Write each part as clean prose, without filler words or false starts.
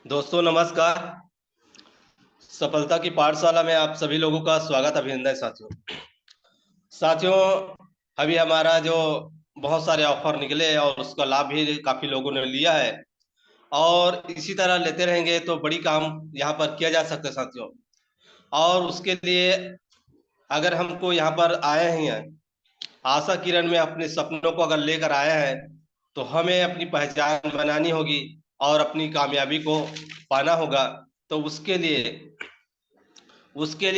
दोस्तों नमस्कार। सफलता की पाठशाला में आप सभी लोगों का स्वागत अभिनंदन साथियों। साथियों, अभी हमारा जो बहुत सारे ऑफर निकले और उसका लाभ भी काफी लोगों ने लिया है और इसी तरह लेते रहेंगे तो बड़ी काम यहाँ पर किया जा सकता है साथियों। और उसके लिए अगर हमको यहाँ पर आए ही हैं, आशा किरण में अपने सपनों को अगर लेकर आए हैं तो हमें अपनी पहचान बनानी होगी और अपनी कामयाबी को पाना होगा। तो उसके लिए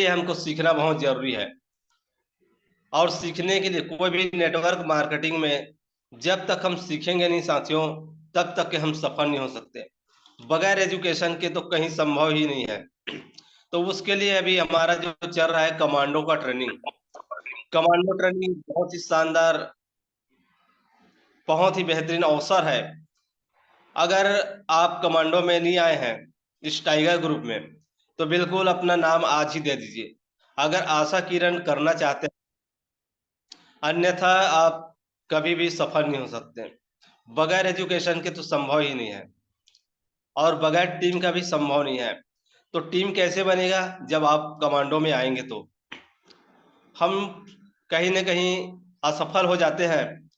हमको सीखना बहुत जरूरी है। और सीखने के लिए कोई भी नेटवर्क मार्केटिंग में जब तक हम सीखेंगे नहीं साथियों, तब तक के हम सफल नहीं हो सकते। बगैर एजुकेशन के तो कहीं संभव ही नहीं है। तो उसके लिए अभी हमारा जो चल रहा है कमांडो का ट्रेनिंग। कमांडो ट्रेनिंग बहुत ही शानदार, बहुत ही बेहतरीन अवसर है। अगर आप कमांडो में नहीं आए हैं इस टाइगर ग्रुप में, तो बिल्कुल अपना नाम आज ही दे दीजिए अगर आशा किरण करना चाहते हैं। अन्यथा आप कभी भी सफल नहीं हो सकते। बगैर एजुकेशन के तो संभव ही नहीं है और बगैर टीम का भी संभव नहीं है। तो टीम कैसे बनेगा? जब आप कमांडो में आएंगे तो हम कहीं न कहीं असफल हो जाते हैं,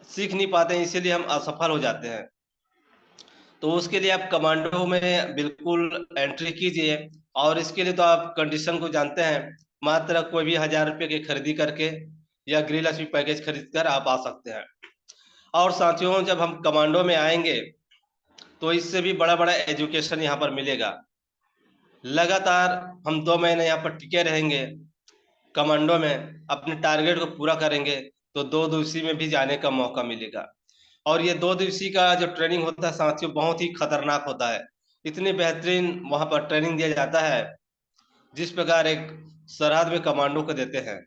सीख नहीं पाते हैं, इसीलिए हम असफल हो जाते हैं। तो उसके लिए आप कमांडो में बिल्कुल एंट्री कीजिए। और इसके लिए तो आप कंडीशन को जानते हैं, मात्र कोई भी 1000 रुपये की खरीदी करके या गृहलक्ष्मी पैकेज खरीद कर आप आ सकते हैं। और साथियों, जब हम कमांडो में आएंगे तो इससे भी बड़ा बड़ा एजुकेशन यहाँ पर मिलेगा। लगातार हम 2 महीने यहाँ पर टिके रहेंगे कमांडो में, अपने टारगेट को पूरा करेंगे तो 2 दिवसीय में भी जाने का मौका मिलेगा। और ये 2 दिवसीय का जो ट्रेनिंग होता है साथियों, बहुत ही खतरनाक होता है। इतनी बेहतरीन वहां पर ट्रेनिंग दिया जाता है जिस प्रकार एक सरहद में कमांडो को देते हैं।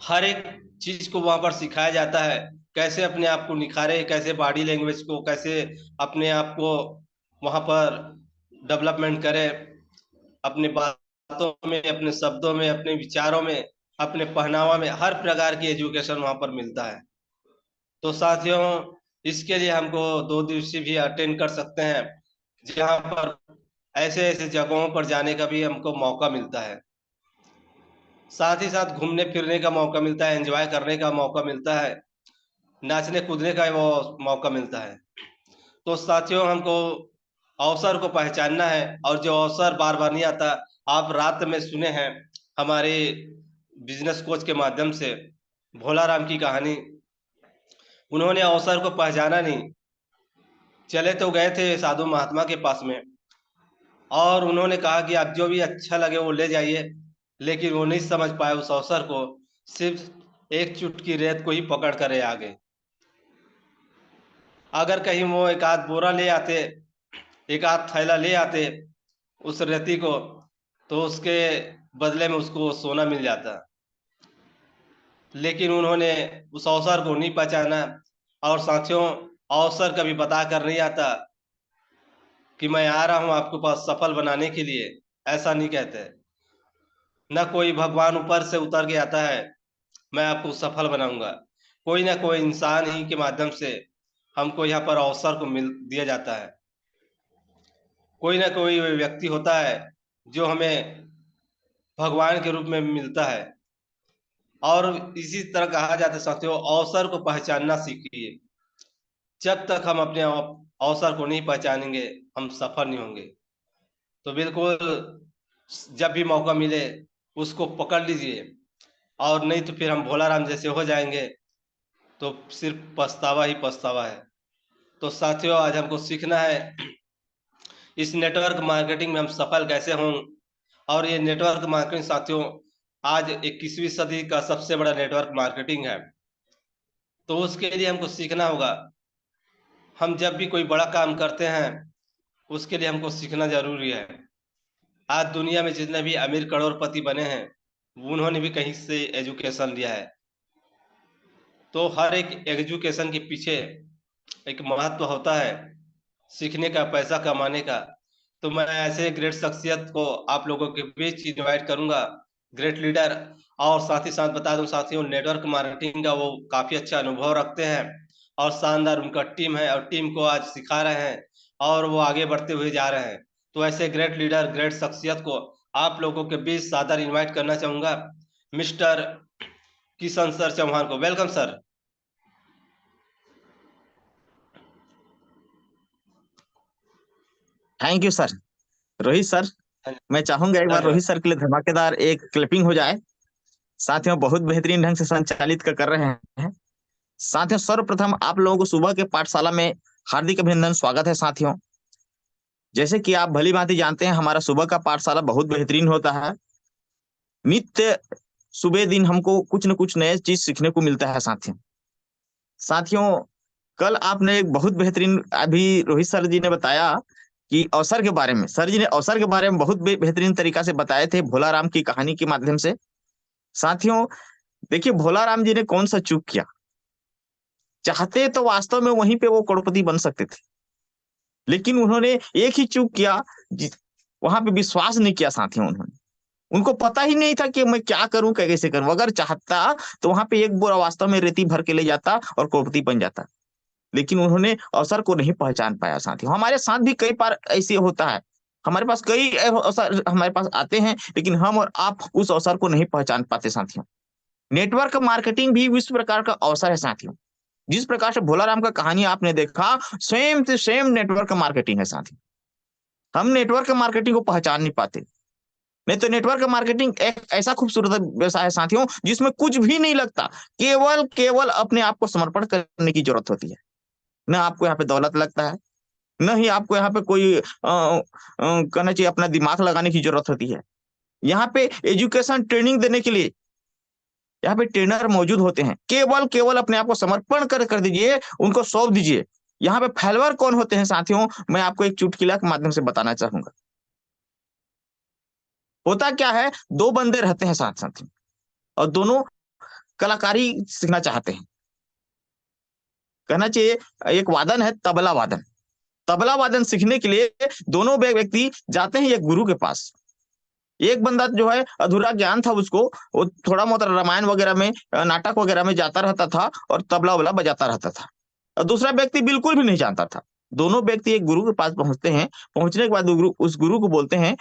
हर एक चीज को वहां पर सिखाया जाता है, कैसे अपने आप को निखारे, कैसे बॉडी लैंग्वेज को, कैसे अपने आप को वहां पर डेवलपमेंट करें, अपने बातों में, अपने शब्दों में, अपने विचारों में, अपने पहनावा में, हर प्रकार की एजुकेशन वहां पर मिलता है। तो साथियों, इसके लिए हमको 2 दिवसीय भी अटेंड कर सकते हैं, जहाँ पर ऐसे ऐसे जगहों पर जाने का भी हमको मौका मिलता है। साथ ही साथ घूमने फिरने का मौका मिलता है, एंजॉय करने का मौका मिलता है, नाचने कूदने का वो मौका मिलता है। तो साथियों, हमको अवसर को पहचानना है और जो अवसर बार बार नहीं आता। आप रात में सुने हैं हमारे बिजनेस कोच के माध्यम से भोला राम की कहानी। उन्होंने अवसर को पहचाना नहीं, चले तो गए थे साधु महात्मा के पास में और उन्होंने कहा कि आप जो भी अच्छा लगे वो ले जाइए, लेकिन वो नहीं समझ पाए उस अवसर को। सिर्फ एक चुटकी रेत को ही पकड़ कर आ गए। अगर कहीं वो एक आध बोरा ले आते, एक आध थैला ले आते उस रेती को, तो उसके बदले में उसको सोना मिल जाता। लेकिन उन्होंने उस अवसर को नहीं पहचाना। और साथियों, अवसर कभी बता कर नहीं आता कि मैं आ रहा हूं आपके पास सफल बनाने के लिए, ऐसा नहीं कहते। न कोई भगवान ऊपर से उतर के आता है मैं आपको सफल बनाऊंगा। कोई ना कोई इंसान ही के माध्यम से हमको यहाँ पर अवसर को मिल दिया जाता है। कोई ना कोई व्यक्ति होता है जो हमें भगवान के रूप में मिलता है। और इसी तरह कहा जाता है साथियों, अवसर को पहचानना सीखिए। जब तक हम अपने अवसर को नहीं पहचानेंगे, हम सफल नहीं होंगे। तो बिल्कुल जब भी मौका मिले उसको पकड़ लीजिए, और नहीं तो फिर हम भोला राम जैसे हो जाएंगे तो सिर्फ पछतावा ही पछतावा है। तो साथियों, आज हमको सीखना है इस नेटवर्क मार्केटिंग में हम सफल कैसे हों। और ये नेटवर्क मार्केटिंग साथियों, आज 21वीं सदी का सबसे बड़ा नेटवर्क मार्केटिंग है। तो उसके लिए हमको सीखना होगा। हम जब भी कोई बड़ा काम करते हैं उसके लिए हमको सीखना जरूरी है। आज दुनिया में जितने भी अमीर करोड़पति बने हैं, उन्होंने भी कहीं से एजुकेशन लिया है। तो हर एक एजुकेशन के पीछे एक महत्व होता है, सीखने का, पैसा कमाने का। तो मैं ऐसे ग्रेट शख्सियत को आप लोगों के बीच इनवाइट करूंगा, ग्रेट लीडर। और साथ ही साथ बता दूं साथियों, नेटवर्क मार्केटिंग का वो काफी अच्छा अनुभव रखते हैं और शानदार उनका टीम है और टीम को आज सिखा रहे हैं। और वो आगे बढ़ते हुए जा रहे हैं। तो ऐसे ग्रेट लीडर, ग्रेट शख्सियत को आप लोगों के बीच सादर इनवाइट करना चाहूंगा, मिस्टर किशन सर चौहान को। Welcome sir. Thank you sir. Rohit sir, मैं चाहूंगा एक बार धन्यवाद। रोहित सर के लिए धमाकेदार एक क्लिपिंग हो जाए। साथियों, बहुत बेहतरीन ढंग से संचालित कर रहे हैं। साथियों, सर्वप्रथम आप लोगों को सुबह के पाठशाला में हार्दिक अभिनंदन, स्वागत है साथियों। जैसे कि आप भली भांति जानते हैं, हमारा सुबह का पाठशाला बहुत बेहतरीन होता है। नित्य सुबह दिन हमको कुछ न कुछ नए चीज सीखने को मिलता है साथियों। साथियों, कल आपने एक बहुत बेहतरीन, अभी रोहित सर जी ने बताया कि अवसर के बारे में, सर जी ने अवसर के बारे में बहुत बेहतरीन तरीका से बताए थे, भोला राम की कहानी के माध्यम से। साथियों, देखिए भोला राम जी ने कौन सा चूक किया। चाहते तो वास्तव में वहीं पे वो करोड़पति बन सकते थे, लेकिन उन्होंने एक ही चूक किया, वहां पे विश्वास नहीं किया साथियों। उन्होंने, उनको पता ही नहीं था कि मैं क्या करूं, कैसे करूं। अगर चाहता तो वहां पे एक बोरा वास्तव में रेती भर के ले जाता और करोड़पति बन जाता, लेकिन उन्होंने अवसर को नहीं पहचान पाया साथियों। हमारे साथ भी कई बार ऐसे होता है, हमारे पास कई अवसर हमारे पास आते हैं, लेकिन हम और आप उस अवसर को नहीं पहचान पाते साथियों। नेटवर्क मार्केटिंग भी इस प्रकार का अवसर है साथियों। जिस प्रकार से भोला राम का कहानी आपने देखा, सेम से सेम नेटवर्क मार्केटिंग है साथियों। हम नेटवर्क मार्केटिंग को पहचान नहीं पाते। नहीं तो नेटवर्क मार्केटिंग एक ऐसा खूबसूरत व्यवसाय है साथियों, जिसमें कुछ भी नहीं लगता, केवल केवल अपने आप को समर्पण करने की जरूरत होती है। न आपको यहाँ पे दौलत लगता है, न ही आपको यहाँ पे कोई कहना चाहिए अपना दिमाग लगाने की जरूरत होती है। यहाँ पे एजुकेशन ट्रेनिंग देने के लिए यहाँ पे ट्रेनर मौजूद होते हैं। केवल केवल अपने आप को समर्पण कर दीजिए, उनको सौंप दीजिए। यहाँ पे फेलवर कौन होते हैं साथियों, मैं आपको एक चुटकुला के माध्यम से बताना चाहूंगा। होता क्या है, दो बंदे रहते हैं साथ साथ, और दोनों कलाकारी सीखना चाहते हैं। कहना चाहिए एक वादन है, तबला वादन। तबला वादन सीखने के लिए दोनों व्यक्ति जाते हैं एक गुरु के पास। एक बंदा जो है अधूरा ज्ञान था उसको, वो थोड़ा बहुत रामायण वगैरह में, नाटक वगैरह में जाता रहता था और तबला वबला बजाता रहता था। और दूसरा व्यक्ति बिल्कुल भी नहीं जानता था। दोनों व्यक्ति एक गुरु के पास पहुंचते हैं। पहुंचने के बाद गुरु उस गुरु को बोलते हैं,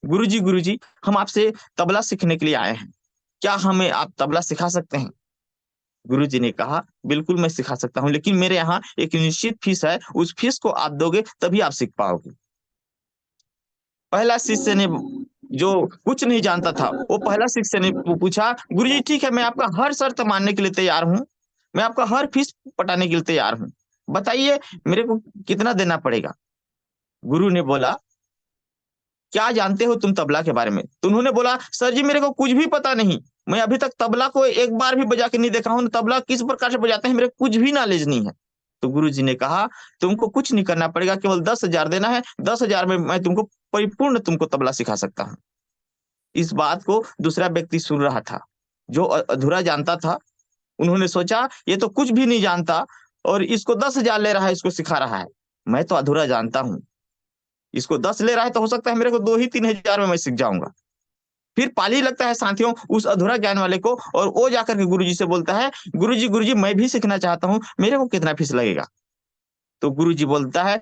गुरु जी, हम आपसे तबला सीखने के लिए आए हैं, क्या हमें आप तबला सिखा सकते हैं? गुरु जी ने कहा, बिल्कुल मैं सिखा सकता हूँ, लेकिन मेरे यहाँ एक निश्चित फीस है, उस फीस को आप दोगे तभी आप सीख पाओगे। पहला शिष्य ने, जो कुछ नहीं जानता था, वो पहला शिष्य ने पूछा, गुरुजी ठीक है, मैं आपका हर शर्त मानने के लिए तैयार हूँ, मैं आपका हर फीस पटाने के लिए तैयार हूँ, बताइए मेरे को कितना देना पड़ेगा? गुरु ने बोला, क्या जानते हो तुम तबला के बारे में? तो उन्होंने बोला, सर जी मेरे को कुछ भी पता नहीं, मैं अभी तक तबला को एक बार भी बजा के नहीं देखा हूँ, तबला किस प्रकार से बजाते हैं मेरे कुछ भी नॉलेज नहीं है। तो गुरु जी ने कहा, तुमको कुछ नहीं करना पड़ेगा, केवल 10,000 देना है, 10,000 में मैं तुमको परिपूर्ण तुमको तबला सिखा सकता हूँ। इस बात को दूसरा व्यक्ति सुन रहा था, जो अधूरा जानता था। उन्होंने सोचा, ये तो कुछ भी नहीं जानता और इसको 10,000 ले रहा है, इसको सिखा रहा है। मैं तो अधूरा जानता हूँ, इसको 10 ले रहा है तो हो सकता है मेरे को 2 ही 3,000 में मैं सीख जाऊंगा। फिर पाली लगता है साथियों उस अधूरा ज्ञान वाले को, और वो जाकर के गुरुजी से बोलता है, गुरुजी मैं भी सीखना चाहता हूँ, मेरे को कितना फीस लगेगा? तो गुरुजी बोलता है,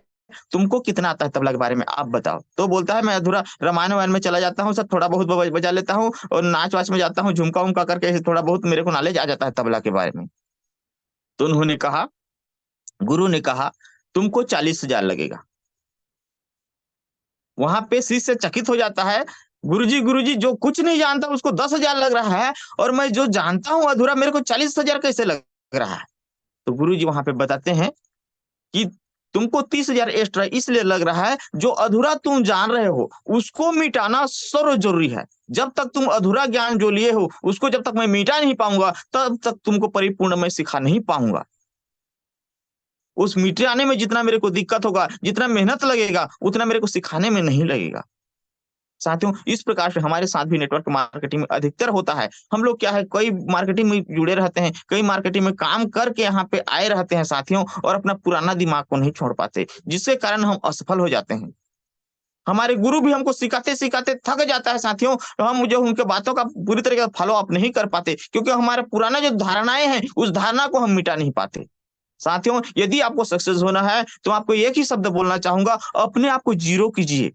तुमको कितना आता है तबला के बारे में, आप बताओ। तो बोलता है, मैं अधूरा रामायण वायन में चला जाता हूँ सर, थोड़ा बहुत बजा लेता हूँ, और नाच वाच में जाता हूँ, झुमका उमका करके थोड़ा बहुत मेरे को नॉलेज आ जाता है तबला के बारे में। तो उन्होंने कहा, गुरु ने कहा, तुमको 40,000 लगेगा। वहां पे शिष्य चकित हो जाता है, गुरुजी जो कुछ नहीं जानता उसको 10,000 लग रहा है, और मैं जो जानता हूं अधूरा, मेरे को 40,000 कैसे लग रहा है? तो गुरुजी वहां पे बताते हैं कि तुमको 30,000 एक्स्ट्रा इसलिए लग रहा है, जो अधूरा तुम जान रहे हो उसको मिटाना सर्व जरूरी है। जब तक तुम अधूरा ज्ञान जो लिए हो उसको जब तक मैं मिटा नहीं पाऊंगा, तब तक तुमको परिपूर्ण मैं सिखा नहीं पाऊंगा। उस मिटाने में जितना मेरे को दिक्कत होगा, जितना मेहनत लगेगा, उतना मेरे को सिखाने में नहीं लगेगा। साथियों, इस प्रकार से हमारे साथ भी नेटवर्क मार्केटिंग में अधिकतर होता है। हम लोग क्या है, कई मार्केटिंग में जुड़े रहते हैं, कई मार्केटिंग में काम करके यहाँ पे आए रहते हैं साथियों, और अपना पुराना दिमाग को नहीं छोड़ पाते, जिसके कारण हम असफल हो जाते हैं। हमारे गुरु भी हमको सिखाते सिखाते थक जाता है साथियों, तो हम जो उनके बातों का पूरी तरीके से फॉलो अप नहीं कर पाते, क्योंकि हमारे पुराना जो धारणाएं हैं उस धारणा को हम मिटा नहीं पाते। साथियों, यदि आपको सक्सेस होना है तो आपको एक ही शब्द बोलना चाहूंगा, अपने आप को जीरो कीजिए।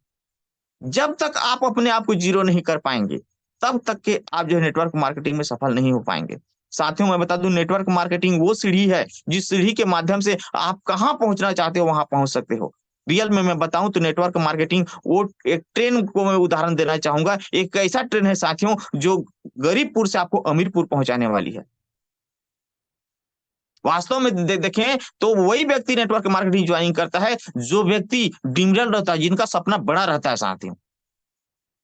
जब तक आप अपने आप को जीरो नहीं कर पाएंगे, तब तक के आप जो है नेटवर्क मार्केटिंग में सफल नहीं हो पाएंगे। साथियों, मैं बता दूं, नेटवर्क मार्केटिंग वो सीढ़ी है जिस सीढ़ी के माध्यम से आप कहां पहुंचना चाहते हो वहां पहुंच सकते हो। रियल में मैं बताऊं तो नेटवर्क मार्केटिंग वो एक ट्रेन को मैं उदाहरण देना चाहूंगा। एक ऐसा ट्रेन है साथियों जो गरीबपुर से आपको अमीरपुर पहुंचाने वाली है। वास्तव में देखें तो वही व्यक्ति नेटवर्क मार्केटिंग ज्वाइन करता है जो व्यक्ति ड्रीमर रहता है, जिनका सपना बड़ा रहता है साथियों,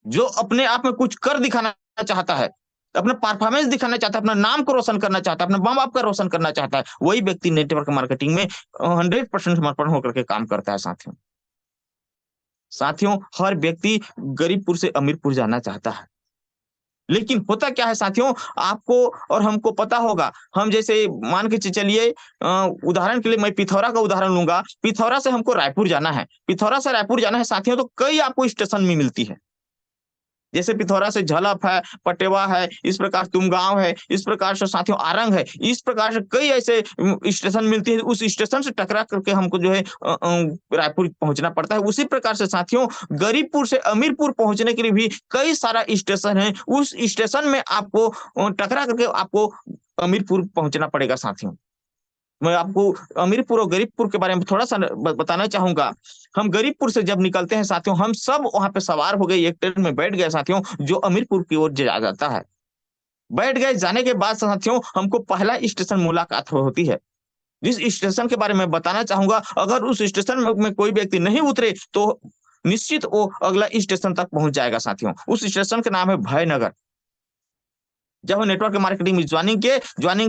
जो अपने आप में कुछ कर दिखाना चाहता है, अपना परफॉर्मेंस दिखाना चाहता है, अपना नाम को रोशन करना चाहता है, अपने माँ बाप का रोशन करना चाहता है, वही व्यक्ति नेटवर्क मार्केटिंग में 100% समर्पण होकर के काम करता है साथियों। साथियों, हर व्यक्ति गरीबपुर से अमीरपुर जाना चाहता है, लेकिन होता क्या है साथियों, आपको और हमको पता होगा। हम जैसे मान के चलिए, उदाहरण के लिए मैं पिथौरा का उदाहरण लूंगा। पिथौरा से हमको रायपुर जाना है, पिथौरा से रायपुर जाना है साथियों, तो कई आपको स्टेशन में मिलती है। जैसे पिथौरा से झलप है, पटेवा है, इस प्रकार तुमगांव है, इस प्रकार से साथियों आरंग है, इस प्रकार से कई ऐसे स्टेशन मिलती है। उस स्टेशन से टकरा करके हमको जो है रायपुर पहुंचना पड़ता है। उसी प्रकार से साथियों गरीबपुर से अमीरपुर पहुंचने के लिए भी कई सारा स्टेशन है। उस स्टेशन में आपको टकरा करके आपको अमीरपुर पहुंचना पड़ेगा साथियों। मैं आपको अमीरपुर और गरीबपुर के बारे में थोड़ा सा बताना चाहूंगा। हम गरीबपुर से जब निकलते हैं साथियों, हम सब वहां पे सवार हो गए, एक ट्रेन में बैठ गए साथियों, जो अमीरपुर की ओर जा जाता है। बैठ गए, जाने के बाद साथियों हमको पहला स्टेशन मुलाकात होती है। जिस स्टेशन के बारे में बताना चाहूंगा, अगर उस स्टेशन में कोई व्यक्ति नहीं उतरे तो निश्चित वो अगला स्टेशन तक पहुंच जाएगा साथियों। उस स्टेशन का नाम है भयनगर। जब हम नेटवर्क मार्केटिंग में ज्वाइनिंग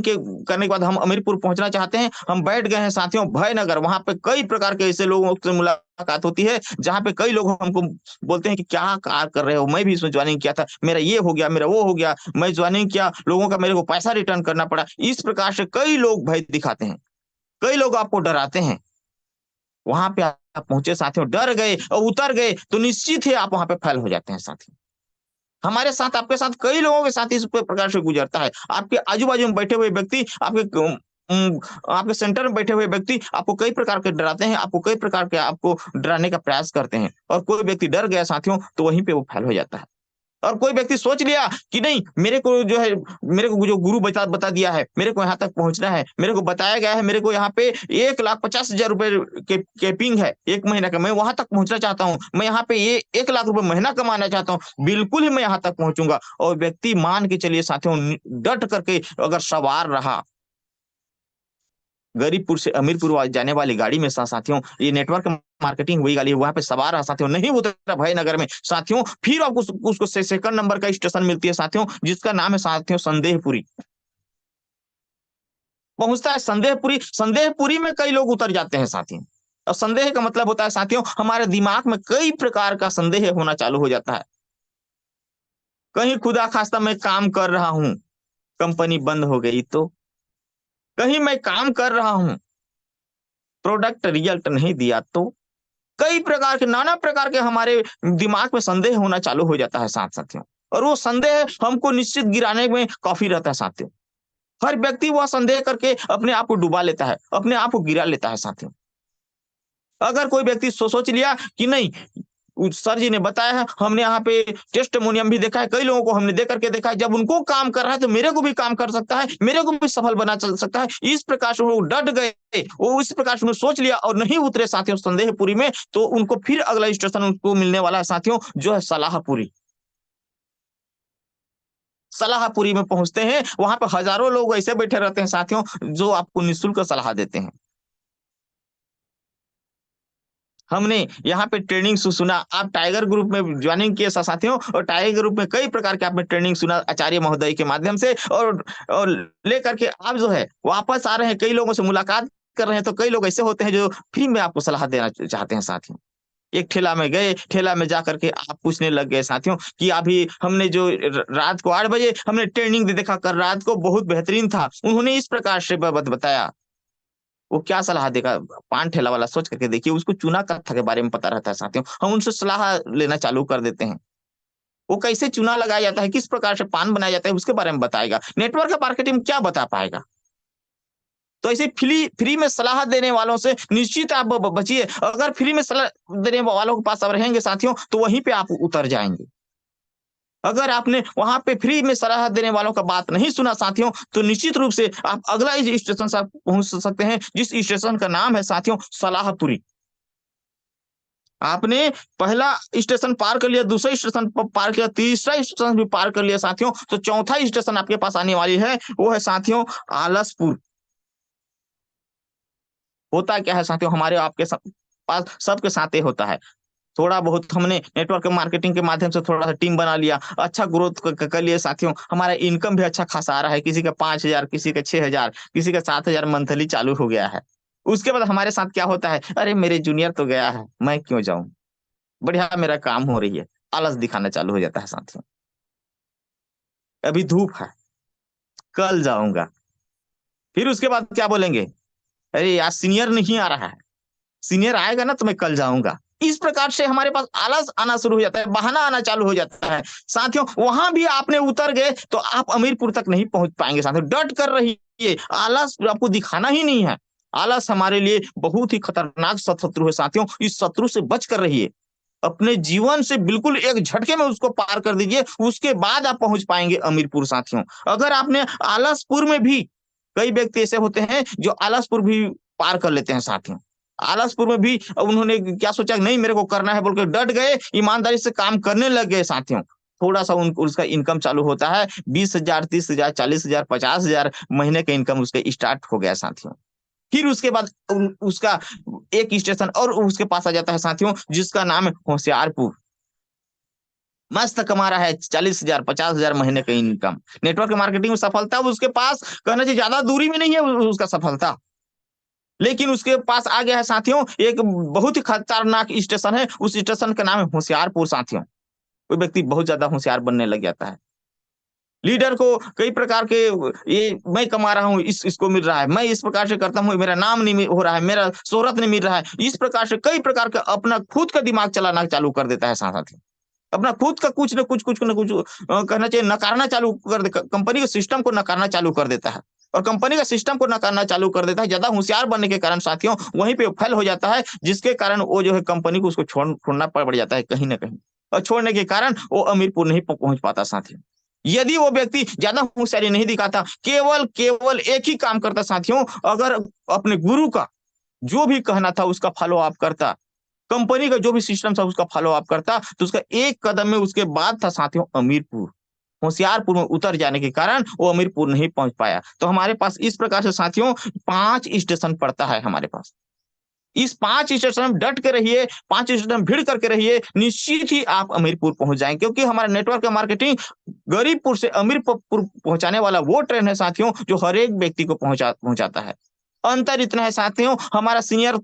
के करने के बाद हम अमीरपुर पहुंचना चाहते हैं, हम बैठ गए हैं साथियों भयनगर। वहां पे कई प्रकार के ऐसे लोगों से मुलाकात होती है, जहां पे कई लोग हमको बोलते हैं कि क्या कार्य कर रहे हो, मैं भी इसमें ज्वाइनिंग किया था, मेरा ये हो गया, मेरा वो हो गया, मैं ज्वाइनिंग किया, लोगों का मेरे को पैसा रिटर्न करना पड़ा। इस प्रकार से कई लोग भय दिखाते हैं, कई लोग आपको डराते हैं। वहां पे आप पहुंचे साथियों, डर गए और उतर गए तो निश्चित ही आप वहां पे फेल हो जाते हैं साथियों। हमारे साथ, आपके साथ, कई लोगों के साथ इस प्रकार से गुजरता है। आपके आजू बाजू में बैठे हुए व्यक्ति, आपके सेंटर में बैठे हुए व्यक्ति आपको कई प्रकार के डराते हैं, आपको कई प्रकार के आपको डराने का प्रयास करते हैं, और कोई व्यक्ति डर गया साथियों तो वहीं पे वो फेल हो जाता है। और कोई व्यक्ति सोच लिया कि नहीं, मेरे को जो है, मेरे को जो गुरु बता दिया है, मेरे को यहाँ तक पहुंचना है, मेरे को बताया गया है, मेरे को यहाँ पे 1,50,000 रुपए कैपिंग है एक महीने का, मैं वहां तक पहुंचना चाहता हूँ, मैं यहाँ पे ये 1,00,000 रुपए महीना कमाना चाहता हूँ, बिल्कुल ही मैं यहाँ तक पहुंचूंगा। और व्यक्ति मान के चलिए साथियों, डट करके अगर सवार रहा गरीबपुर से अमीरपुर जाने वाली गाड़ी में साथियों, ये नेटवर्क मार्केटिंग हुई गाड़ी, वहां पे सवार रहा साथियों, नहीं उतरा भयनगर में साथियों, फिर आपको उसको सेकंड नंबर का स्टेशन मिलती है साथियों, जिसका नाम है साथियों संदेहपुरी। पहुंचता है संदेहपुरी। संदेहपुरी में कई लोग उतर जाते हैं साथियों। और संदेह का मतलब होता है साथियों, हमारे दिमाग में कई प्रकार का संदेह होना चालू हो जाता है। कहीं खुदा खास्ता मैं काम कर रहा हूं, कंपनी बंद हो गई तो, कहीं मैं काम कर रहा हूं, प्रोडक्ट रिजल्ट नहीं दिया तो, कई प्रकार के, नाना प्रकार के हमारे दिमाग में संदेह होना चालू हो जाता है साथियों। और वो संदेह हमको निश्चित गिराने में काफी रहता है साथियों। हर व्यक्ति वह संदेह करके अपने आप को डुबा लेता है, अपने आप को गिरा लेता है साथियों। अगर कोई व्यक्ति सोच लिया कि नहीं, सर जी ने बताया है, हमने यहाँ पे टेस्टिमोनियम भी देखा है, कई लोगों को हमने देख करके देखा है, जब उनको काम कर रहा है तो मेरे को भी काम कर सकता है, मेरे को भी सफल बना चल सकता है। इस प्रकार से वो डट गए, वो इस प्रकार से सोच लिया और नहीं उतरे साथियों संदेहपुरी में, तो उनको फिर अगला स्टेशन उनको मिलने वाला है साथियों, जो है सलाहपुरी। सलाहपुरी में पहुंचते हैं, वहां पर हजारों लोग ऐसे बैठे रहते हैं साथियों, जो आपको निःशुल्क सलाह देते हैं। हमने यहाँ पे ट्रेनिंग सुना, आप टाइगर ग्रुप में ज्वाइनिंग किए साथियों, और टाइगर ग्रुप में कई प्रकार के आपने ट्रेनिंग सुना आचार्य महोदय के माध्यम से, और लेकर के आप जो है वापस आ रहे हैं, कई लोगों से मुलाकात कर रहे हैं, तो कई लोग ऐसे होते हैं जो फ्री में आपको सलाह देना चाहते हैं साथियों। एक ठेला में गए, ठेला में जाकर के आप पूछने लग गए साथियों कि अभी हमने जो रात को 8 बजे हमने ट्रेनिंग दे देखा, कर रात को बहुत बेहतरीन था, उन्होंने इस प्रकार से बताया। वो क्या सलाह देगा, पान ठेला वाला, सोच करके देखिए, उसको चूना कत्था के बारे में पता रहता है साथियों, हम उनसे सलाह लेना चालू कर देते हैं। वो कैसे चूना लगाया जाता है, किस प्रकार से पान बनाया जाता है, उसके बारे में बताएगा। नेटवर्क मार्केटिंग क्या बता पाएगा? तो ऐसे फ्री में सलाह देने वालों से निश्चित आप बचिए। अगर फ्री में सलाह देने वालों के पास आप रहेंगे साथियों, तो वहीं पे आप उतर जाएंगे। अगर आपने वहां पे फ्री में सलाह देने वालों का बात नहीं सुना साथियों, तो निश्चित रूप से आप अगला इस स्टेशन से आप पहुंच सकते हैं, जिस स्टेशन का नाम है साथियों सलाहपुरी। आपने पहला स्टेशन पार कर लिया, दूसरा स्टेशन पार किया, तीसरा स्टेशन भी पार कर लिया साथियों, तो चौथा स्टेशन आपके पास आने वाली है, वो है साथियों आलसपुर। होता क्या है साथियों, हमारे आपके पास सबके साथ ही होता है। थोड़ा बहुत हमने नेटवर्क मार्केटिंग के माध्यम से थोड़ा सा टीम बना लिया, अच्छा ग्रोथ कर लिए साथियों, हमारा इनकम भी अच्छा खासा आ रहा है, किसी का 5,000, किसी का 6,000, किसी का 7,000 मंथली चालू हो गया है। उसके बाद हमारे साथ क्या होता है, अरे मेरे जूनियर तो गया है, मैं क्यों जाऊं, बढ़िया मेरा काम हो रही है, आलस दिखाना चालू हो जाता है साथियों। अभी धूप है, कल जाऊंगा। फिर उसके बाद क्या बोलेंगे, अरे यार सीनियर नहीं आ रहा है, सीनियर आएगा ना तो मैं कल जाऊंगा। इस प्रकार से हमारे पास आलस आना शुरू हो जाता है, बहाना आना चालू हो जाता है साथियों। वहां भी आपने उतर गए तो आप अमीरपुर तक नहीं पहुंच पाएंगे साथियों। डट कर रहिए, आलस आपको दिखाना ही नहीं है। आलस हमारे लिए बहुत ही खतरनाक शत्रु है साथियों, इस शत्रु से बच कर रहिए। अपने जीवन से बिल्कुल एक झटके में उसको पार कर दीजिए, उसके बाद आप पहुंच पाएंगे अमीरपुर साथियों। अगर आपने आलसपुर में भी, कई व्यक्ति ऐसे होते हैं जो आलसपुर भी पार कर लेते हैं साथियों। आलसपुर में भी उन्होंने क्या सोचा, नहीं मेरे को करना है बोल के डट गए, ईमानदारी से काम करने लग गए साथियों। थोड़ा सा उनको उसका इनकम चालू होता है, 20,000, 30,000, 40,000, 50,000 महीने का इनकम उसके स्टार्ट हो गया साथियों। फिर उसके बाद उसका एक स्टेशन और उसके पास आ जाता है साथियों, जिसका नाम है होशियारपुर। मस्त कमा रहा है 40,000, 50,000 महीने का इनकम। नेटवर्क मार्केटिंग में सफलता उसके पास कहना चाहिए ज्यादा दूरी में नहीं है उसका सफलता, लेकिन उसके पास आ गया है साथियों एक बहुत ही खतरनाक स्टेशन है, उस स्टेशन का नाम है होशियारपुर साथियों। कोई व्यक्ति बहुत ज्यादा होशियार बनने लग जाता है। लीडर को कई प्रकार के, ये मैं कमा रहा हूँ, इसको मिल रहा है, मैं इस प्रकार से करता हूँ, मेरा नाम नहीं हो रहा है, मेरा शोहरत नहीं मिल रहा है, इस प्रकार से कई प्रकार का अपना खुद का दिमाग चलाना चालू कर देता है साथ ही। अपना खुद का कुछ न कुछ कहना चाहिए नकारना चालू कर दे, कंपनी के सिस्टम को नकारना चालू कर देता है। और कंपनी का सिस्टम को नकारना चालू कर देता है, ज्यादा होशियार बनने के कारण साथियों वहीं पे फेल हो जाता है, जिसके कारण वो जो है कंपनी को उसको छोड़ना पड़ जाता है कहीं ना कहीं, और छोड़ने के कारण वो अमीरपुर नहीं पहुंच पाता साथियों। यदि वो व्यक्ति ज्यादा होशियारी नहीं दिखाता, केवल केवल एक ही काम करता साथियों, अगर अपने गुरु का जो भी कहना था उसका फॉलो अप करता, कंपनी का जो भी सिस्टम था उसका फॉलो अप करता, तो उसका एक कदम में उसके बाद था साथियों अमीरपुर। होशियारपुर में उतर जाने के कारण वो अमीरपुर नहीं पहुंच पाया। तो हमारे पास इस प्रकार से साथियों 5 स्टेशन पड़ता है हमारे पास। इस 5 स्टेशन में डट के रहिए, 5 स्टेशन में भीड़ करके रहिए, निश्चित ही आप अमीरपुर पहुंच जाएंगे। क्योंकि हमारा नेटवर्क मार्केटिंग गरीबपुर से अमीरपुर पहुंचाने वाला वो ट्रेन है साथियों, जो हर एक व्यक्ति को पहुंचाता है। अंतर इतना है साथियों, हमारा सीनियर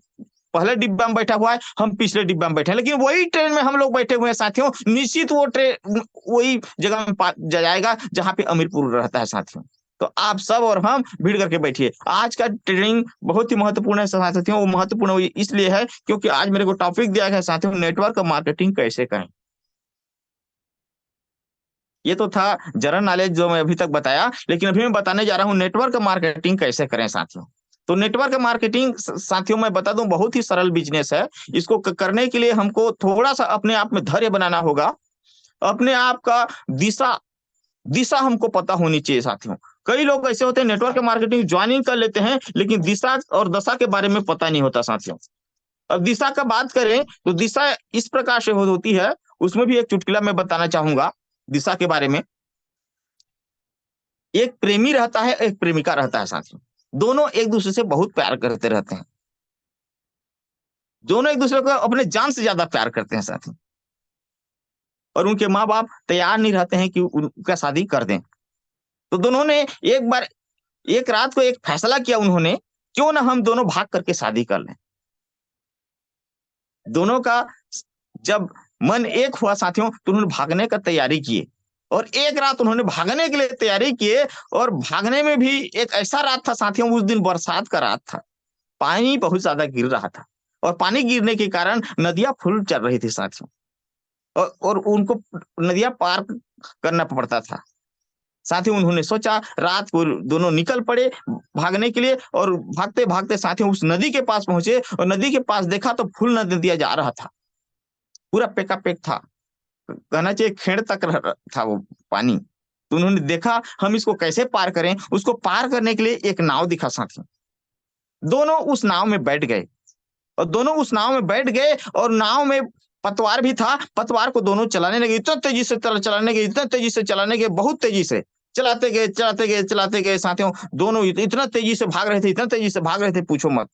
पहले डिब्बा में बैठा हुआ है, हम पिछले डिब्बा में बैठे हैं, लेकिन वही ट्रेन में हम लोग बैठे हुए हैं साथियों। निश्चित वो ट्रेन वही जगह में जाएगा जहां पे अमीरपुर रहता है साथियों। तो आप सब और हम भीड़ करके बैठिए। आज का ट्रेनिंग बहुत ही महत्वपूर्ण है साथियों। वो महत्वपूर्ण इसलिए है क्योंकि आज मेरे को टॉपिक दिया गया है साथियों, नेटवर्क मार्केटिंग कैसे करें। ये तो था जनरल नॉलेज जो मैं अभी तक बताया, लेकिन अभी मैं बताने जा रहा हूँ नेटवर्क मार्केटिंग कैसे करें साथियों। तो नेटवर्क मार्केटिंग साथियों मैं बता दूं बहुत ही सरल बिजनेस है। इसको करने के लिए हमको थोड़ा सा अपने आप में धैर्य बनाना होगा। अपने आप का दिशा दिशा हमको पता होनी चाहिए साथियों। कई लोग ऐसे होते हैं नेटवर्क मार्केटिंग ज्वाइनिंग कर लेते हैं, लेकिन दिशा और दशा के बारे में पता नहीं होता साथियों। अब दिशा का बात करें तो दिशा इस प्रकार से होती है, उसमें भी एक चुटकुला मैं बताना चाहूंगा दिशा के बारे में। एक प्रेमी रहता है, एक प्रेमिका रहता है साथियों। दोनों एक दूसरे से बहुत प्यार करते रहते हैं। दोनों एक दूसरे को अपने जान से ज्यादा प्यार करते हैं साथियों। और उनके माँ बाप तैयार नहीं रहते हैं कि उनका शादी कर दें। तो दोनों ने एक बार एक रात को एक फैसला किया उन्होंने, क्यों ना हम दोनों भाग करके शादी कर लें। दोनों का जब मन एक हुआ साथियों, तो उन्होंने भागने का तैयारी किए, और एक रात उन्होंने भागने के लिए तैयारी किए। और भागने में भी एक ऐसा रात था साथियों, उस दिन बरसात का रात था, पानी बहुत ज्यादा गिर रहा था, और पानी गिरने के कारण नदियां फुल चल रही थी साथियों, और उनको नदियां पार करना पड़ता था। साथियों उन्होंने सोचा, रात को दोनों निकल पड़े भागने के लिए, और भागते भागते साथियों उस नदी के पास पहुंचे, और नदी के पास देखा तो फुल नदिया जा रहा था, पूरा पेकापेक था, कहना चाहिए खेड़ तक था वो पानी। तो उन्होंने देखा हम इसको कैसे पार करें, उसको पार करने के लिए एक नाव दिखा साथियों। दोनों उस नाव में बैठ गए, और दोनों उस नाव में बैठ गए, और नाव में पतवार भी था, पतवार को दोनों चलाने लगे, इतना तेजी से चलाने के, इतना तेजी से चलाने के, बहुत तेजी से चलाते गए, चलाते गए, चलाते गए साथियों। दोनों इतना तेजी से भाग रहे थे, इतना तेजी से भाग रहे थे, पूछो मत।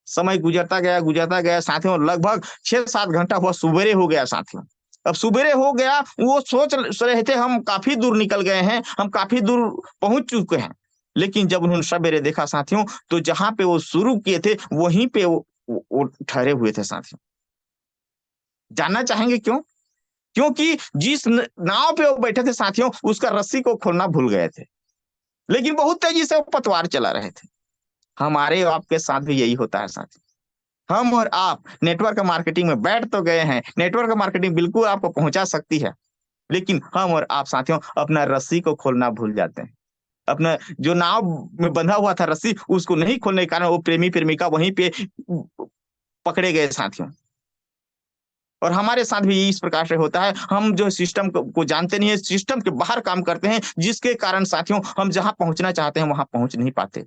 समय गुजरता गया साथियों, लगभग 6-7 घंटा हुआ, सुबेरे हो गया साथियों। अब सुबेरे हो गया, वो सोच रहे थे हम काफी दूर निकल गए हैं, हम काफी दूर पहुंच चुके हैं। लेकिन जब उन्होंने सवेरे देखा साथियों, तो जहां पे वो शुरू किए थे वहीं पे वो ठहरे हुए थे साथियों। जानना चाहेंगे क्यों? क्योंकि जिस नाव पे वो बैठे थे साथियों, उसका रस्सी को खोलना भूल गए थे, लेकिन बहुत तेजी से वो पतवार चला रहे थे। हमारे आपके साथ भी यही होता है साथियों। हम और आप नेटवर्क मार्केटिंग में बैठ तो गए हैं, नेटवर्क मार्केटिंग बिल्कुल आपको पहुंचा सकती है, लेकिन हम और आप साथियों अपना रस्सी को खोलना भूल जाते हैं। अपना जो नाव में बंधा हुआ था रस्सी, उसको नहीं खोलने के कारण वो प्रेमी प्रेमिका वहीं पे पकड़े गए साथियों। और हमारे साथ भी इस प्रकार से होता है, हम जो सिस्टम को जानते नहीं है, सिस्टम के बाहर काम करते हैं, जिसके कारण साथियों हम जहां पहुंचना चाहते हैं वहां पहुंच नहीं पाते।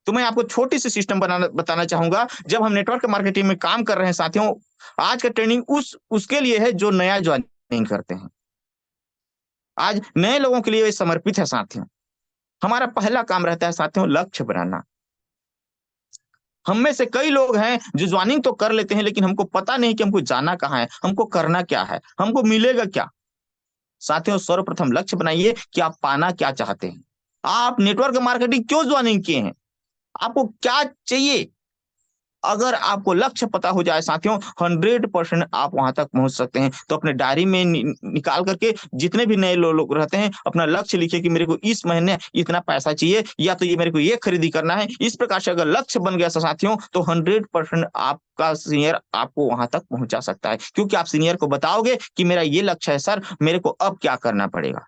तो मैं आपको छोटी सी सिस्टम बताना चाहूंगा। जब हम नेटवर्क मार्केटिंग में काम कर रहे हैं साथियों, आज का ट्रेनिंग उसके लिए है जो नया ज्वाइनिंग करते हैं। आज नए लोगों के लिए समर्पित है साथियों। हमारा पहला काम रहता है साथियों लक्ष्य बनाना। हम में से कई लोग हैं जो ज्वाइनिंग तो कर लेते हैं, लेकिन हमको पता नहीं कि हमको जाना कहाँ है, हमको करना क्या है, हमको मिलेगा क्या। साथियों सर्वप्रथम लक्ष्य बनाइए कि आप पाना क्या चाहते हैं। आप नेटवर्क मार्केटिंग क्यों ज्वाइनिंग किए हैं, आपको क्या चाहिए। अगर आपको लक्ष्य पता हो जाए साथियों, 100% आप वहां तक पहुंच सकते हैं। तो अपने डायरी में निकाल करके जितने भी नए लोग रहते हैं, अपना लक्ष्य लिखिए कि मेरे को इस महीने इतना पैसा चाहिए, या तो ये मेरे को ये खरीदी करना है। इस प्रकार से अगर लक्ष्य बन गया साथियों, तो 100% आपका सीनियर आपको वहां तक पहुंचा सकता है, क्योंकि आप सीनियर को बताओगे कि मेरा ये लक्ष्य है सर, मेरे को अब क्या करना पड़ेगा।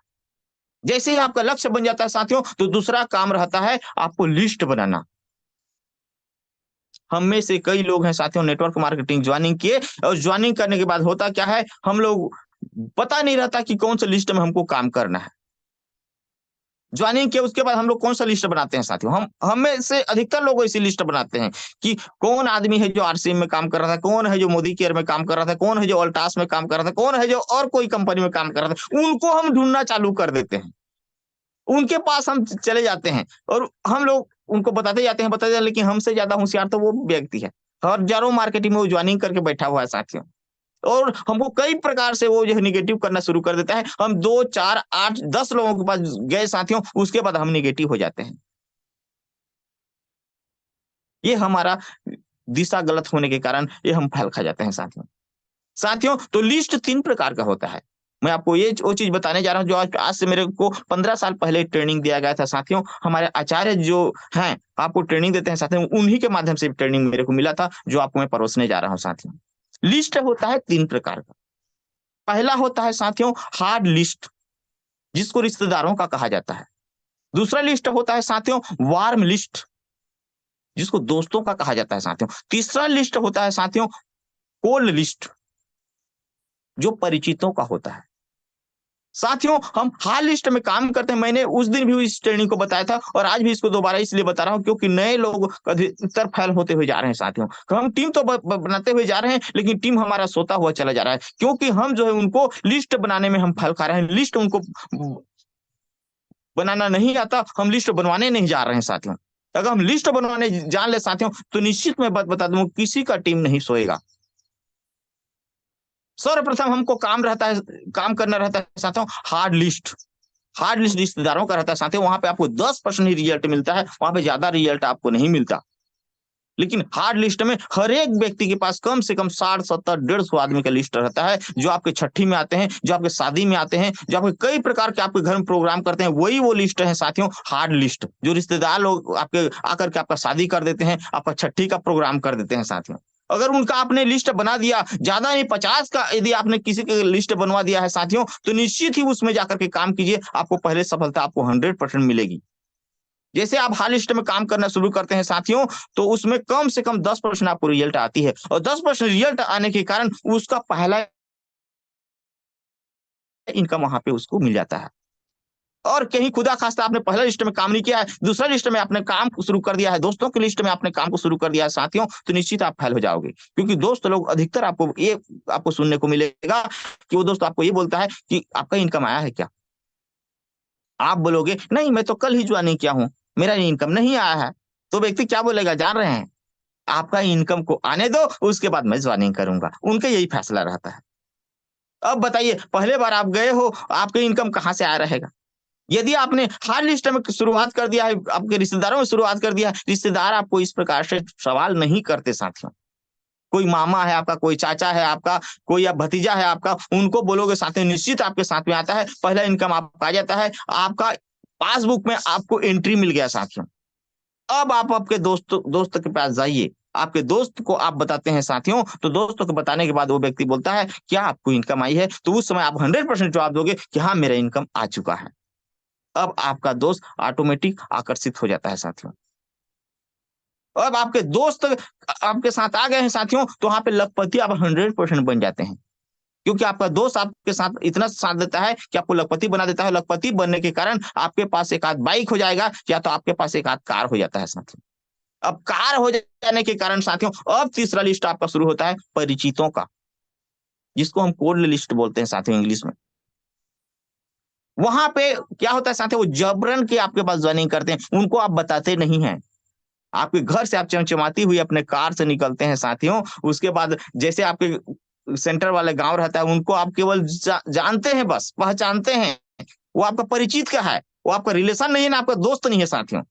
जैसे ही आपका लक्ष्य बन जाता है साथियों, तो दूसरा काम रहता है आपको लिस्ट बनाना। हम में से कई लोग हैं साथियों नेटवर्क मार्केटिंग ज्वाइनिंग किए, और ज्वाइनिंग करने के बाद होता क्या है, हम लोग पता नहीं रहता कि कौन सा लिस्ट में हमको काम करना है। ज्वाइनिंग किया उसके बाद हम लोग कौन सा लिस्ट बनाते हैं साथियों, हम में से अधिकतर लोग ऐसी लिस्ट बनाते हैं कि कौन आदमी है जो आरसीएम में काम कर रहा था, कौन है जो मोदी केयर में काम कर रहा था, कौन है जो अल्टास में काम कर रहा था, कौन है जो और कोई कंपनी में काम कर रहा था, उनको हम ढूंढना चालू कर देते हैं। उनके पास हम चले जाते हैं, और हम लोग उनको बताते जाते हैं, लेकिन हमसे ज्यादा होशियार तो वो व्यक्ति है। हजारों मार्केटिंग में वो ज्वाइनिंग करके बैठा हुआ है साथियों, और हमको कई प्रकार से वो जो है निगेटिव करना शुरू कर देता है। हम 2, 4, 8, 10 लोगों के पास गए साथियों, उसके बाद हम निगेटिव हो जाते हैं। ये हमारा दिशा गलत होने के कारण ये हम फैल खा जाते हैं साथियों। साथियों तो लिस्ट 3 प्रकार का होता है। मैं आपको ये वो चीज बताने जा रहा हूँ जो आज से मेरे को 15 साल पहले ट्रेनिंग दिया गया था साथियों। हमारे आचार्य जो हैं आपको ट्रेनिंग देते हैं साथियों, उन्हीं के माध्यम से ट्रेनिंग मेरे को मिला था, जो आपको मैं परोसने जा रहा हूँ साथियों। लिस्ट होता है 3 प्रकार का। पहला होता है साथियों हार्ड लिस्ट, जिसको रिश्तेदारों का कहा जाता है। दूसरा लिस्ट होता है साथियों वार्म लिस्ट, जिसको दोस्तों का कहा जाता है साथियों। तीसरा लिस्ट होता है साथियों कोल्ड लिस्ट, जो परिचितों का होता है। साथियों हम हार्ड लिस्ट में काम करते हैं। मैंने उस दिन भी इस ट्रेनिंग को बताया था, और आज भी इसको दोबारा इसलिए बता रहा हूं क्योंकि नए लोग अधिकतर फेल होते हुए जा रहे हैं साथियों। हम टीम तो बनाते हुए जा रहे हैं, लेकिन टीम हमारा सोता हुआ चला जा रहा है, क्योंकि हम जो है उनको लिस्ट बनाने में हम फेल खा रहे हैं। लिस्ट उनको बनाना नहीं आता, हम लिस्ट बनवाने नहीं जा रहे हैं साथियों। अगर हम लिस्ट बनवाने जान ले साथियों, तो निश्चित मैं बात बता दूं किसी का टीम नहीं सोएगा। सर्वप्रथम हमको काम करना रहता है साथियों हार्ड लिस्ट। हार्ड लिस्ट रिश्तेदारों का रहता है साथियों, वहां पे आपको 10% ही रिजल्ट मिलता है, वहां पे ज्यादा रिजल्ट आपको नहीं मिलता। लेकिन हार्ड लिस्ट में हर एक व्यक्ति के पास कम से कम 60, 70, 150 आदमी का लिस्ट रहता है, जो आपके छठी में आते हैं, जो आपके शादी में आते हैं, जो आपके कई प्रकार के आपके घर में प्रोग्राम करते हैं, वही वो लिस्ट है साथियों हार्ड लिस्ट। जो रिश्तेदार लोग आपके आकर के आपका शादी कर देते हैं, आपका छठी का प्रोग्राम कर देते हैं साथियों। अगर उनका आपने लिस्ट बना दिया, ज्यादा नहीं 50 का यदि आपने किसी की लिस्ट बनवा दिया है साथियों, तो निश्चित ही उसमें जाकर के काम कीजिए, आपको पहले सफलता आपको 100% मिलेगी। जैसे आप हाल लिस्ट में काम करना शुरू करते हैं साथियों, तो उसमें कम से कम 10% आपको रिजल्ट आती है, और 10% रिजल्ट आने के कारण उसका पहला इनकम वहां पे उसको मिल जाता है। और कहीं खुदा खास्ता आपने पहला लिस्ट में काम नहीं किया है, दूसरा लिस्ट में आपने काम शुरू कर दिया है, दोस्तों की लिस्ट में आपने काम को शुरू कर दिया है साथियों, तो निश्चित आप फेल हो जाओगे। क्योंकि दोस्त लोग अधिकतर आपको सुनने को मिलेगा कि वो दोस्त आपको ये बोलता है कि आपका इनकम आया है क्या? आप बोलोगे नहीं मैं तो कल ही ज्वाइनिंग किया हूं, मेरा इनकम नहीं आया है। तो व्यक्ति क्या बोलेगा जान रहे हैं, आपका इनकम को आने दो, उसके बाद मैं ज्वाइनिंग करूंगा। उनका यही फैसला रहता है। अब बताइए, पहले बार आप गए हो, आपके इनकम कहां से आया रहेगा? यदि आपने हर लिस्ट में शुरुआत कर दिया है, आपके रिश्तेदारों में शुरुआत कर दिया है, रिश्तेदार आपको इस प्रकार से सवाल नहीं करते साथियों। कोई मामा है आपका, कोई चाचा है आपका, कोई या भतीजा है आपका, उनको बोलोगे साथियों, निश्चित आपके साथ में आता है, पहला इनकम आपका आ जाता है, आपका पासबुक में आपको एंट्री मिल गया साथियों। अब आप आपके दोस्त के पास जाइए, आपके दोस्त को आप बताते हैं साथियों, तो दोस्तों को बताने के बाद वो व्यक्ति बोलता है क्या आपको इनकम आई है, तो उस समय आप 100% जवाब दोगे कि हाँ मेरा इनकम आ चुका है। अब आपका दोस्त ऑटोमेटिक आकर्षित हो जाता है साथियों। अब आपके दोस्त आपके साथ आ गए हैं साथियों, तो वहां पे लखपति आप 100% बन जाते हैं। क्योंकि आपका दोस्त आपके साथ इतना साथ देता है कि आपको लखपति बना देता है। लखपति बनने के कारण आपके पास एक आध बाइक हो जाएगा, या तो आपके पास एक आध कार हो जाता है साथियों। अब कार हो जाने के कारण साथियों, अब तीसरा लिस्ट आपका शुरू होता है परिचितों का, जिसको हम कोल्ड लिस्ट बोलते हैं साथियों इंग्लिश में। वहां पे क्या होता है साथियों, वो जबरन के आपके पास ज्वाइनिंग करते हैं, उनको आप बताते नहीं हैं। आपके घर से आप चमचमाती हुई अपने कार से निकलते हैं साथियों, उसके बाद जैसे आपके सेंटर वाले गांव रहता है, उनको आप केवल जानते हैं, बस पहचानते हैं, वो आपका परिचित का है, वो आपका रिलेशन नहीं है ना, आपका दोस्त नहीं है साथियों।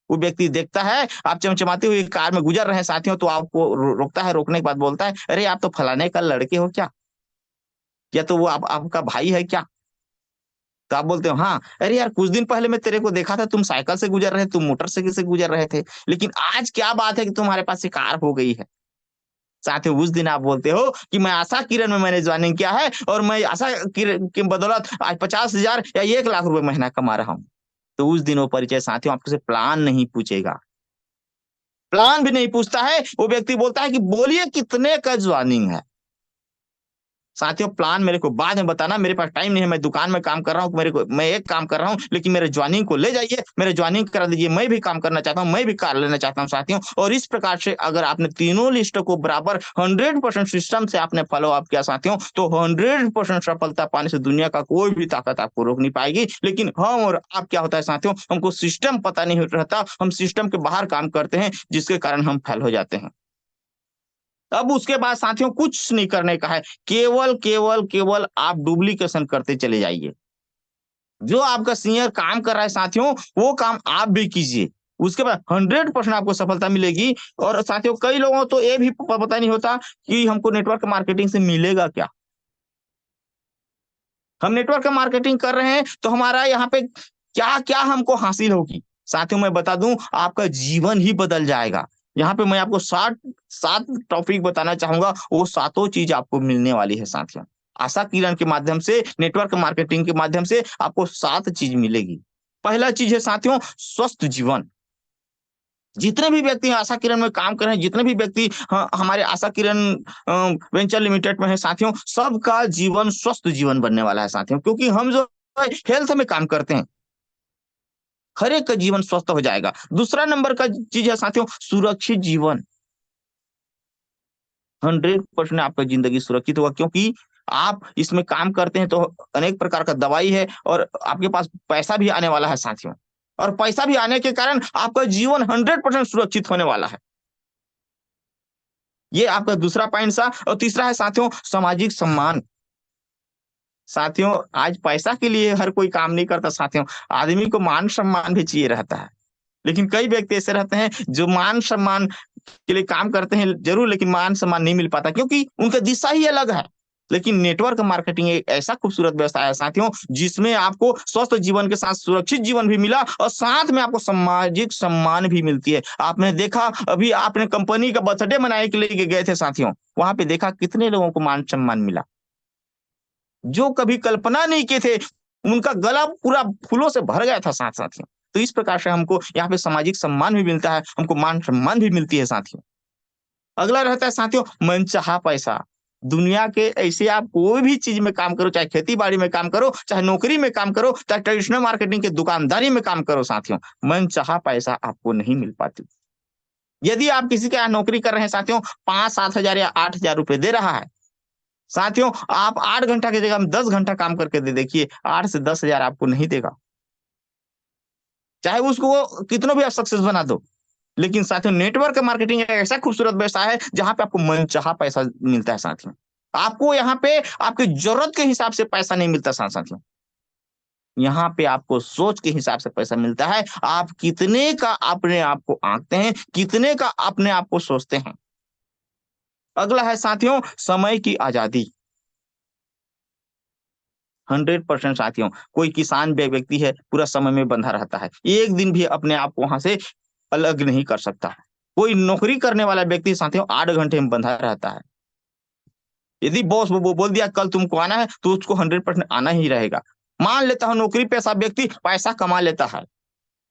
वो व्यक्ति देखता है आप चमचमाती हुई कार में गुजर रहे हैं साथियों, तो आपको रोकता है, रोकने के बाद बोलता है अरे आप तो फलाने का लड़के हो क्या, या तो वो आपका भाई है क्या? तो आप बोलते हो हाँ, अरे यार कुछ दिन पहले मैं तेरे को देखा था, तुम साइकिल से गुजर रहे, तुम मोटरसाइकिल से गुजर रहे थे, लेकिन आज क्या बात है कि तुम्हारे पास एक कार हो गई है। साथ ही उस दिन आप बोलते हो कि मैं आशा किरण में मैंने ज्वाइनिंग किया है, और मैं आशा किरण की बदौलत आज 50,000 या 1 लाख रुपए महीना कमा रहा हूं। तो उस दिन वो परिचय साथियों आपसे प्लान नहीं पूछेगा, प्लान भी नहीं पूछता है। वो व्यक्ति बोलता है कि बोलिए कितने का ज्वाइनिंग है। साथियों प्लान मेरे को बाद में बताना, मेरे पास टाइम नहीं है, मैं दुकान में काम कर रहा हूँ, मैं एक काम कर रहा हूँ, लेकिन मेरे ज्वाइनिंग को ले जाइए, मेरे ज्वाइनिंग करा दीजिए, मैं भी काम करना चाहता हूँ, मैं भी कार लेना चाहता हूँ साथियों। और इस प्रकार से अगर आपने तीनों लिस्टों को बराबर 100% सिस्टम से आपने फॉलो अप किया साथियों, तो 100% सफलता पाने से दुनिया का कोई भी ताकत आपको रोक नहीं पाएगी। लेकिन हम और आप क्या होता है साथियों, हमको सिस्टम पता नहीं रहता, हम सिस्टम के बाहर काम करते हैं, जिसके कारण हम फेल हो जाते हैं। अब उसके बाद साथियों कुछ नहीं करने का है, केवल केवल केवल आप डुप्लीकेशन करते चले जाइए। जो आपका सीनियर काम कर रहा है साथियों, वो काम आप भी कीजिए, उसके बाद 100% आपको सफलता मिलेगी। और साथियों कई लोगों तो ये भी पता नहीं होता कि हमको नेटवर्क मार्केटिंग से मिलेगा क्या। हम नेटवर्क मार्केटिंग कर रहे हैं तो हमारा यहाँ पे क्या क्या हमको हासिल होगी। साथियों मैं बता दूं, आपका जीवन ही बदल जाएगा। यहाँ पे मैं आपको 7 टॉपिक बताना चाहूंगा, वो सातों चीज आपको मिलने वाली है साथियों। आशा किरण के माध्यम से, नेटवर्क मार्केटिंग के माध्यम से आपको 7 चीज मिलेगी। पहला चीज है साथियों स्वस्थ जीवन। जितने भी व्यक्ति आशा किरण में काम कर रहे हैं, जितने भी व्यक्ति हमारे आशा किरण वेंचर लिमिटेड में है साथियों, सबका जीवन स्वस्थ जीवन बनने वाला है साथियों। क्योंकि हम जो हेल्थ में काम करते हैं, हर एक का जीवन स्वस्थ हो जाएगा। दूसरा नंबर का चीज है साथियों सुरक्षित जीवन। 100% आपका जिंदगी सुरक्षित होगा, क्योंकि आप इसमें काम करते हैं तो अनेक प्रकार का दवाई है, और आपके पास पैसा भी आने वाला है साथियों। और पैसा भी आने के कारण आपका जीवन 100% सुरक्षित होने वाला है। ये आपका दूसरा पॉइंट था। और तीसरा है साथियों सामाजिक सम्मान। साथियों आज पैसा के लिए हर कोई काम नहीं करता साथियों, आदमी को मान सम्मान भी चाहिए रहता है। लेकिन कई व्यक्ति ऐसे रहते हैं जो मान सम्मान के लिए काम करते हैं जरूर, लेकिन मान सम्मान नहीं मिल पाता, क्योंकि उनका दिशा ही अलग है। लेकिन नेटवर्क मार्केटिंग एक ऐसा खूबसूरत व्यवसाय है साथियों, जिसमें आपको स्वस्थ जीवन के साथ सुरक्षित जीवन भी मिला और साथ में आपको सामाजिक सम्मान भी मिलती है। आपने देखा, अभी आपने कंपनी का बर्थडे मनाने के लिए गए थे साथियों, वहां पे देखा कितने लोगों को मान सम्मान मिला, जो कभी कल्पना नहीं किए थे, उनका गला पूरा फूलों से भर गया था साथियों। तो इस प्रकार से हमको यहाँ पे सामाजिक सम्मान भी मिलता है, हमको मान सम्मान भी मिलती है साथियों। अगला रहता है साथियों मनचाहा पैसा। दुनिया के ऐसे आप कोई भी चीज में काम करो, चाहे खेती बाड़ी में काम करो, चाहे नौकरी में काम करो, चाहे ट्रेडिशनल मार्केटिंग के दुकानदारी में काम करो साथियों, मनचाहा पैसा आपको नहीं मिल पाती। यदि आप किसी के यहाँ नौकरी कर रहे हैं साथियों, 5-7 हजार या 8 हजार रुपए दे रहा है साथियों, आप 8 घंटा की जगह में 10 घंटा काम करके दे देखिए, 8 से 10 हजार आपको नहीं देगा, चाहे उसको कितना भी आप सक्सेस बना दो। लेकिन साथियों नेटवर्क मार्केटिंग एक ऐसा खूबसूरत व्यवसाय है जहां पे आपको मनचाहा पैसा मिलता है साथियों। आपको यहाँ पे आपकी जरूरत के हिसाब से पैसा नहीं मिलता साथियों, यहाँ पे आपको सोच के हिसाब से पैसा मिलता है। आप कितने का अपने आप को आंकते हैं, कितने का अपने आप को सोचते हैं। अगला है साथियों समय की आजादी। 100% साथियों, कोई किसान व्यक्ति है पूरा समय में बंधा रहता है, एक दिन भी अपने आप को वहां से अलग नहीं कर सकता। कोई नौकरी करने वाला व्यक्ति साथियों 8 घंटे में बंधा रहता है। यदि बॉस वो बोल दिया कल तुमको आना है, तो उसको 100% आना ही रहेगा। मान लेता हूं नौकरी पेशा व्यक्ति पैसा कमा लेता है,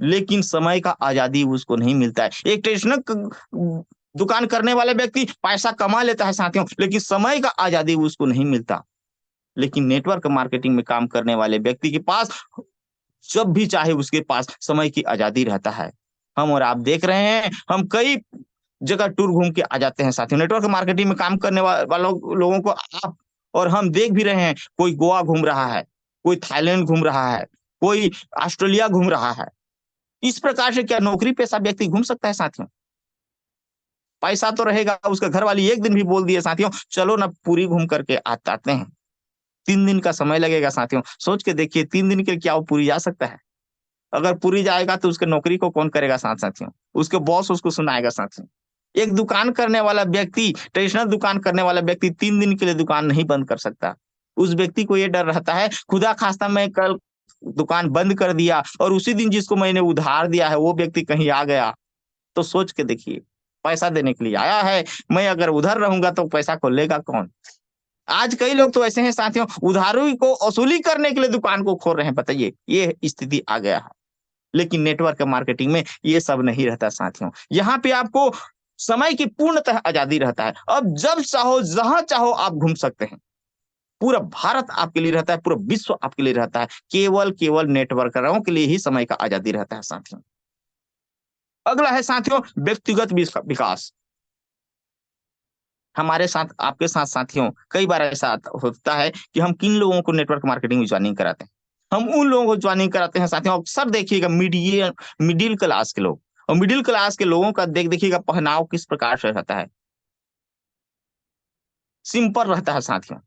लेकिन समय का आजादी उसको नहीं मिलता है। एक ट्रेडिशनल दुकान करने वाले व्यक्ति पैसा कमा लेता है साथियों, लेकिन समय का आजादी उसको नहीं मिलता। लेकिन नेटवर्क मार्केटिंग में काम करने वाले व्यक्ति के पास जब भी चाहे उसके पास समय की आजादी रहता है। हम और आप देख रहे हैं, हम कई जगह टूर घूम के आ जाते हैं साथियों। नेटवर्क मार्केटिंग में काम करने वालों लोगों को आप और हम देख भी रहे हैं, कोई गोवा घूम रहा है, कोई थाईलैंड घूम रहा है, कोई ऑस्ट्रेलिया घूम रहा है। इस प्रकार से क्या नौकरी पेशा व्यक्ति घूम सकता है साथियों? पैसा तो रहेगा, उसका घर वाली एक दिन भी बोल दिए साथियों चलो ना पूरी घूम करके आते हैं, 3 दिन का समय लगेगा साथियों। सोच के देखिए 3 दिन के लिए क्या वो पूरी जा सकता है? अगर पूरी जाएगा तो उसके नौकरी को कौन करेगा साथियों? उसके बॉस उसको सुनाएगा साथियों। एक दुकान करने वाला व्यक्ति, ट्रेडिशनल दुकान करने वाला व्यक्ति 3 दिन के लिए दुकान नहीं बंद कर सकता। उस व्यक्ति को ये डर रहता है, खुदा खास्ता मैं कल दुकान बंद कर दिया और उसी दिन जिसको मैंने उधार दिया है वो व्यक्ति कहीं आ गया, तो सोच के देखिए, पैसा देने के लिए आया है, मैं अगर उधर रहूंगा तो पैसा को लेगा कौन? आज कई लोग तो ऐसे हैं साथियों, उधारी को वसूली करने के लिए दुकान को खोल रहे हैं, बताइए ये स्थिति आ गया है। लेकिन नेटवर्क मार्केटिंग में ये सब नहीं रहता साथियों। यहाँ पे आपको समय की पूर्णतः आजादी रहता है। अब जब चाहो जहां चाहो आप घूम सकते हैं। पूरा भारत आपके लिए रहता है, पूरा विश्व आपके लिए रहता है। केवल नेटवर्करों के लिए ही समय का आजादी रहता है साथियों। अगला है साथियों व्यक्तिगत विकास। हमारे साथ आपके साथ साथियों कई बार ऐसा होता है कि हम किन लोगों को नेटवर्क मार्केटिंग में ज्वाइनिंग कराते हैं। हम उन लोगों को ज्वाइनिंग कराते हैं साथियों, अक्सर देखिएगा मिडिल क्लास के लोग, और मिडिल क्लास के लोगों का देखिएगा पहनाव किस प्रकार से रहता है, सिंपल रहता है साथियों।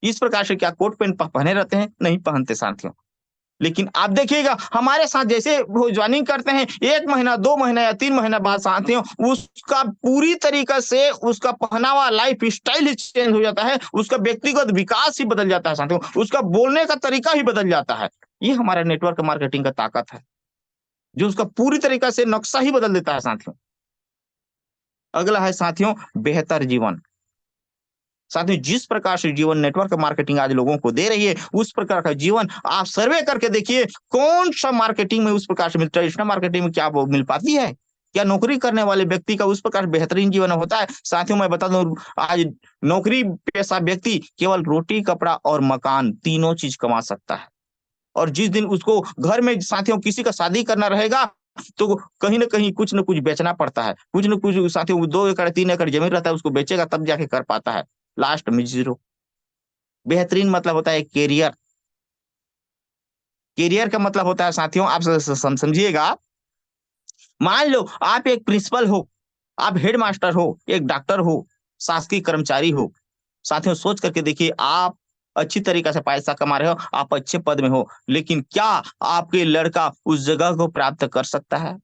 इस प्रकार से क्या कोट पैंट पहने रहते हैं? नहीं पहनते साथियों। लेकिन आप देखिएगा हमारे साथ जैसे वो ज्वाइनिंग करते हैं, 1 महीना 2 महीना या 3 महीना बाद साथियों उसका पूरी तरीका से उसका पहनावा, लाइफ स्टाइल ही चेंज हो जाता है, उसका व्यक्तिगत विकास ही बदल जाता है साथियों, उसका बोलने का तरीका ही बदल जाता है। ये हमारा नेटवर्क मार्केटिंग का ताकत है, जो उसका पूरी तरीका से नक्शा ही बदल देता है साथियों। अगला है साथियों बेहतर जीवन। साथियों जिस प्रकार से जीवन नेटवर्क मार्केटिंग आज लोगों को दे रही है, उस प्रकार का जीवन आप सर्वे करके देखिए, कौन सा मार्केटिंग में उस प्रकार से मिलता है। ट्रेडिशनल मार्केटिंग में क्या वो मिल पाती है? क्या नौकरी करने वाले व्यक्ति का उस प्रकार बेहतरीन जीवन होता है? साथियों मैं बता दूं, आज नौकरी पेशा व्यक्ति केवल रोटी, कपड़ा और मकान तीनों चीज कमा सकता है। और जिस दिन उसको घर में साथियों किसी का शादी करना रहेगा, तो कहीं ना कहीं कुछ न कुछ बेचना पड़ता है, कुछ न कुछ साथियों 2 एकड़ 3 एकड़ जमीन रहता है, उसको बेचेगा तब जाके कर पाता है। लास्ट में जीरो। बेहतरीन मतलब होता है कैरियर। कैरियर का मतलब होता है साथियों, आप समझिएगा, मान लो आप एक प्रिंसिपल हो, आप हेडमास्टर हो, एक डॉक्टर हो, शासकीय कर्मचारी हो। साथियों सोच करके देखिए, आप अच्छी तरीके से पैसा कमा रहे हो, आप अच्छे पद में हो, लेकिन क्या आपके लड़का उस जगह को प्राप्त कर सकता है?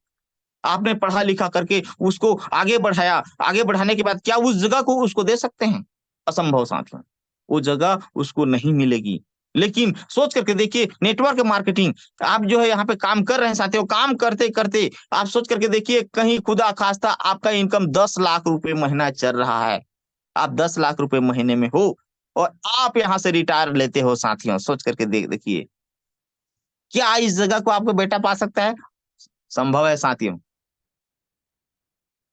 आपने पढ़ा लिखा करके उसको आगे बढ़ाया, आगे बढ़ाने के बाद क्या उस जगह को उसको दे सकते हैं? असंभव साथियों। वो जगह उसको नहीं मिलेगी। लेकिन सोच करके देखिए, नेटवर्क मार्केटिंग, आप जो है यहाँ पे काम कर रहे हैं साथियों, काम करते करते आप सोच करके देखिए, कहीं खुदा खास्ता आपका इनकम 10 लाख रुपए महीना चल रहा है, आप 10 लाख रुपए महीने में हो और आप यहाँ से रिटायर लेते हो साथियों, सोच करके देखिए, क्या इस जगह को आपको बेटा पा सकता है? संभव है साथियों।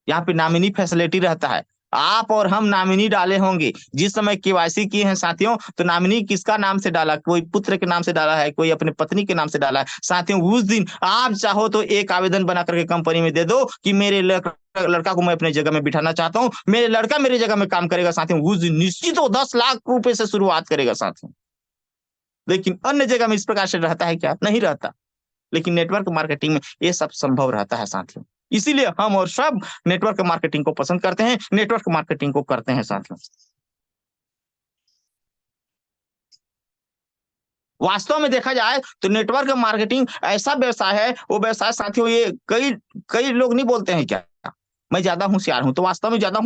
यहाँ पे नॉमिनी फैसिलिटी रहता है, आप और हम नॉमिनी डाले होंगे। जिस समय केवाईसी किए हैं साथियों, तो नॉमिनी किसका नाम से डाला? कोई पुत्र के नाम से डाला है, कोई अपने पत्नी के नाम से डाला है। साथियों, उस दिन आप चाहो तो एक आवेदन बना करके कंपनी में दे दो कि मेरे लड़का को मैं अपने जगह में बिठाना चाहता हूँ, मेरे लड़का मेरी जगह में काम करेगा। साथियों, उस दिन निश्चित वो 10 लाख रुपए से शुरुआत करेगा साथियों। लेकिन अन्य जगह में इस प्रकार से रहता है क्या? नहीं रहता। लेकिन नेटवर्क मार्केटिंग में ये सब संभव रहता है साथियों। इसीलिए हम और सब नेटवर्क मार्केटिंग को पसंद करते हैं, नेटवर्क मार्केटिंग को करते हैं साथियों। वास्तव में देखा जाए तो नेटवर्क मार्केटिंग ऐसा व्यवसाय है, वो व्यवसाय साथियों, ये कई कई लोग नहीं बोलते हैं क्या मैं ज्यादा होशियार हूं, तो वास्तव में ज्यादा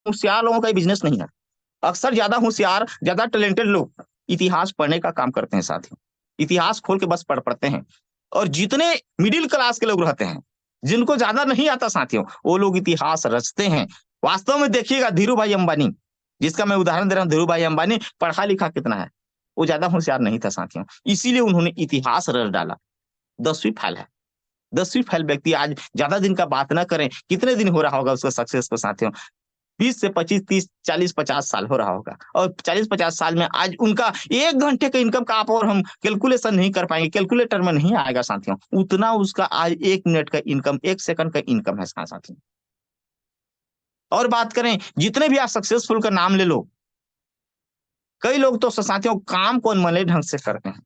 होशियार लोगों का बिजनेस नहीं है। अक्सर ज्यादा होशियार, ज्यादा टैलेंटेड लोग इतिहास पढ़ने का काम करते हैं साथियों। इतिहास खोल के बस पढ़ते हैं। और जितने मिडिल क्लास के लोग रहते हैं, जिनको ज्यादा नहीं आता साथियों, वो लोग इतिहास रचते हैं। वास्तव में देखिएगा, धीरू भाई अंबानी, जिसका मैं उदाहरण दे रहा हूं, धीरू भाई अंबानी पढ़ा लिखा कितना है, वो ज्यादा होशियार नहीं था साथियों, इसीलिए उन्होंने इतिहास रच डाला। 10वीं फेल है। 10वीं फेल व्यक्ति आज ज्यादा दिन का बात ना करें, कितने दिन हो रहा होगा उसका सक्सेस को साथियों? 20 से 25, 30, 40, 50 साल हो रहा होगा। और 40-50 साल में आज उनका 1 घंटे का इनकम का आप और हम कैलकुलेशन नहीं कर पाएंगे, कैलकुलेटर में नहीं आएगा साथियों। उतना उसका आज 1 मिनट का इनकम, 1 सेकंड का इनकम है साथियों। और बात करें, जितने भी आप सक्सेसफुल का नाम ले लो, कई लोग तो साथियों काम को अनमने ढंग से करते हैं।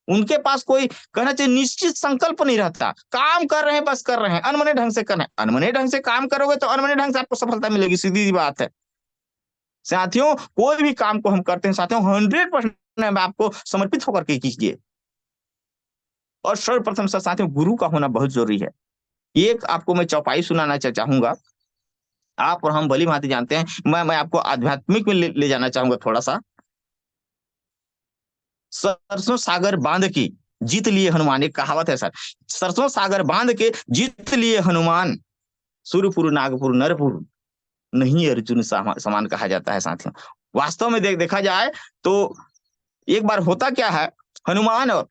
उनके पास कोई, कहना चाहिए, निश्चित संकल्प नहीं रहता। काम कर रहे हैं, बस कर रहे हैं, अनमने ढंग से कर रहे हैं। अनमने ढंग से काम करोगे तो अनमने ढंग से आपको सफलता मिलेगी, सीधी सी बात है साथियों। कोई भी काम को हम करते हैं साथियों, 100% आपको समर्पित होकर के कीजिए। और सर्वप्रथम से साथियों, गुरु का होना बहुत जरूरी है। एक आपको मैं चौपाई सुनाना चाहूंगा। आप और हम भली भांति जानते हैं, मैं आपको आध्यात्मिक में ले जाना चाहूंगा थोड़ा सा। सरसों सागर बांध के जीत लिए हनुमान, एक कहावत है सर। सरसों सागर बांध के जीत लिए हनुमान, सुरपुर नागपुर नरपुर नहीं अर्जुन समान कहा जाता है साथियों। वास्तव में देखा जाए तो एक बार होता क्या है, हनुमान और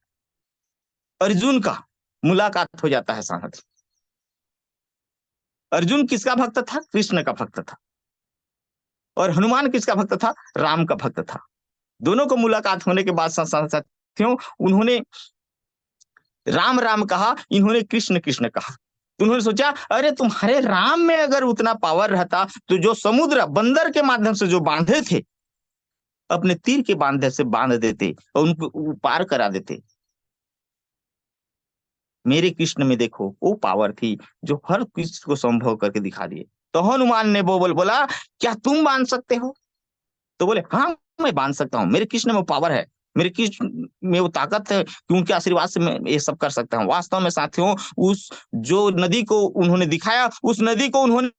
अर्जुन का मुलाकात हो जाता है साथियों। अर्जुन किसका भक्त था? कृष्ण का भक्त था। और हनुमान किसका भक्त था? राम का भक्त था। दोनों को मुलाकात होने के बाद साथियों, उन्होंने राम राम कहा, इन्होंने कृष्ण कृष्ण कहा। उन्होंने सोचा, अरे तुम्हारे राम में अगर उतना पावर रहता तो जो समुद्र बंदर के माध्यम से जो बांधे थे, अपने तीर के बांधे से बांध देते और उनको पार करा देते। मेरे कृष्ण में देखो वो पावर थी जो हर किसी को संभव करके दिखा दिए। तो हनुमान ने बोला, क्या तुम बांध सकते हो? तो बोले, हाँ मैं बांध सकता हूँ, मेरे कृष्ण में वो पावर है, मेरे कृष्ण में वो ताकत है कि उनके आशीर्वाद से मैं ये सब कर सकता हूँ। वास्तव में साथियों, उस जो नदी को उन्होंने दिखाया, उस नदी को उन्होंने